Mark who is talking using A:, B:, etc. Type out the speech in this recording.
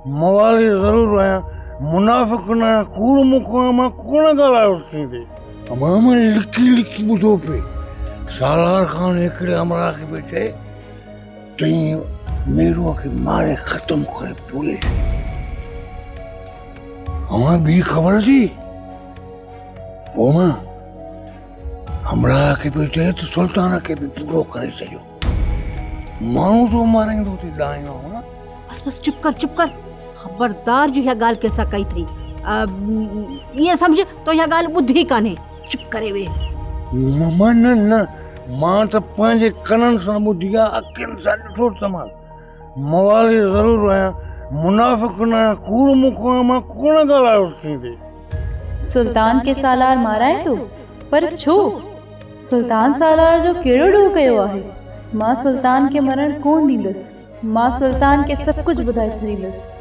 A: मवाली ज़रूर आहियां, मुनाफ़िक़ न आहियां, कूड़ मुख आहियां, मां कोन ॻाल्हायोसि थींदे। मां लिकी लिकी ॿुधो पिए। सालार ख़ान हिकिड़े अमरा खे पियो चए तई नेहरूअ खे मारे ख़तमु करे पूरे हमें ॿी ख़बर थी पोइ मां अमरा खे पियो चए त सुल्तान खे बि पूरो करे छॾियो। माण्हू जो मारींदो थी ॾाहियो।
B: बस बस चुप कर खबरदार जो इहा ॻाल्हि कंहिंसां कई अथई। ईअं सम्झ तो इहा ॻाल्हि ॿुधी कान्हे। चुप करे वेह।
A: न मां त पंहिंजे कननि सां ॿुधी आहे, अखियुनि सां ॾिठो त मां मवाली ज़रूर आहियां, मुनाफ़िक़ न आहियां, कूड़ मुख आहियां, मां कोन ॻाल्हायोसि थींदे।
C: सुल्तान के सालार माराए तो पर छो? सुल्तान सालार जो कहिड़ो ॾोह कयो आहे? मां सुल्तान के मरण कोन ॾींदसि। मां सुल्तान के सभु कुझु ॿुधाए छॾींदसि।